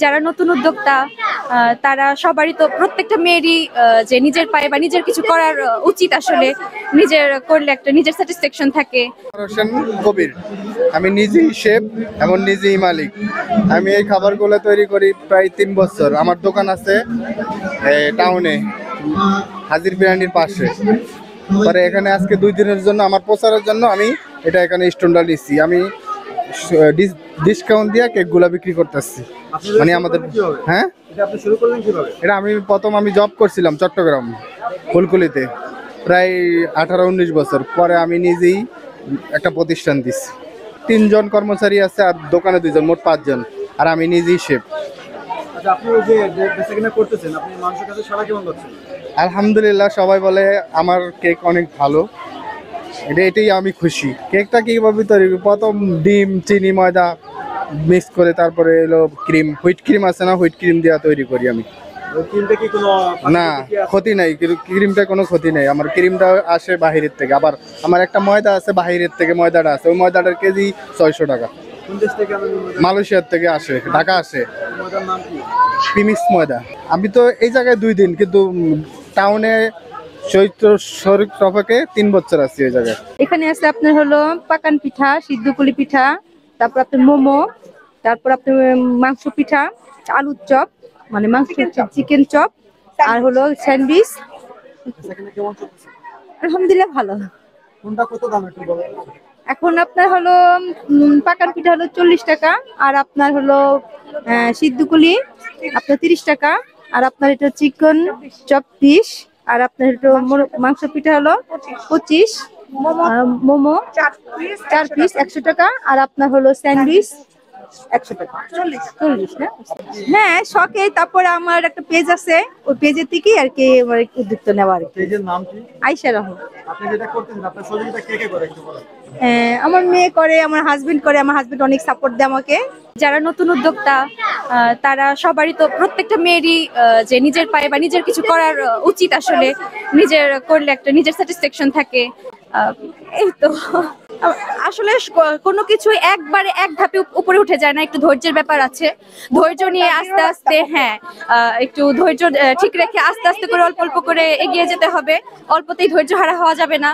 যারা নতুন উদ্যোক্তা তারা সবারই তো প্রত্যেকটা মেয়েরই যে নিজের পায়ে বা নিজের কিছু করার উচিত, আসলে নিজের করলে একটা নিজের স্যাটিসফ্যাকশন থাকে। হোসেন কবির, আমি নিজেই শেফ এবং নিজেই মালিক। আমি এই খাবারগুলো তৈরি করি প্রায় 3 বছর। আমার দোকান আছে টাউনে, হাজির বিরিয়ানির পাশে। পরে এখানে আজকে 2 দিনের জন্য আমার প্রচারের জন্য আমি এটা এখানে স্টলটা নিচ্ছি। আমি ডিসকাউন্ট দিয়ে কেকগুলো বিক্রি করতেছি। মানে আমাদের হ্যাঁ, এটা আমি প্রথম জব করছিলাম চট্টগ্রাম ফুলকুলিতে প্রায় 18-19 বছর। পরে আমি নিজেই একটা প্রতিষ্ঠান দিচ্ছি। 3 জন কর্মচারী আছে আর দোকানে 2 জন, মোট 5 জন। আর আমি নিজেই শেফ। আলহামদুলিল্লাহ, সবাই বলে আমার কেক অনেক ভালো। এটাই আমি খুশি। কেকটা কিভাবে তৈরি করি? প্রথম ডিম, চিনি, ময়দা মিক্স করে তারপরে এলো ক্রিম, হুইট ক্রিম আছে না, হুইট ক্রিম দিয়ে তৈরি করি আমি। না, ক্ষতি নাই, ক্রিমটা কোনো ক্ষতি নেই। আমার ক্রিমটা আসে বাহিরের থেকে, আবার আমার একটা ময়দা আছে বাহিরের থেকে, ময়দাটা আছে, ওই ময়দাটার কেজি 600 টাকা। মালয়েশিয়ার থেকে আসে, ঢাকা আসে, প্রিমিক্স ময়দা। আমি তো এই জায়গায় 2 দিন, কিন্তু টাউনে চৈত্র শরীর টপকে 3 বছর আছি এই জায়গায়। এখানে আছে আপনার হলো পাকান পিঠা, সিদ্ধপুলি পিঠা, তারপর আপনার মোমো, তারপর আপনার মাংস পিঠা, আলুর চপ মানে মাংস চিকেন চপ, আর হলো স্যান্ডউইচ। আলহামদুলিল্লাহ ভালো। এখন আপনার হলো পাকান পিঠা হলো 40 টাকা, আর আপনার হলো সিদ্ধকুলি আপনার 30 টাকা, আর আপনার এটা চিকেন চপ 30, আর আপনার একটু মাংস পিঠা হলো 25, মোমো 4 পিস 100 টাকা, আর আপনার হলো স্যান্ডউইচ 100 টাকা। 40 না? হ্যাঁ, শখে। তারপরে আমার একটা পেজ আছে, ওই পেজের থেকেই আর কি আমার উদ্যোক্তা নেওয়া আর কি। পেজের নাম কি? আয়শা রহমান। আপনি যেটা করতেছেন, আপনার সহযোগিতা কে কে করে একটু বলেন। আমার মেয়ে করে, আমার হাজবেন্ড করে। আমার হাজবেন্ড অনেক সাপোর্ট দেয় আমাকে। যারা নতুন উদ্যোক্তা তারা সবারই তো প্রত্যেকটা মেয়েরই যে নিজের পায়ে বা নিজের কিছু করার উচিত, আসলে নিজের করলে একটা নিজের স্যাটিসফ্যাকশন থাকে। এই তো আসলে কোনো কিছুই একবারে এক ধাপে উপরে উঠে যায় না, একটু ধৈর্যের ব্যাপার আছে। ধৈর্য নিয়ে আস্তে আস্তে, হ্যাঁ, একটু ধৈর্য ঠিক রেখে আস্তে আস্তে করে অল্প অল্প করে এগিয়ে যেতে হবে। অল্পতেই ধৈর্য হারা হওয়া যাবে না।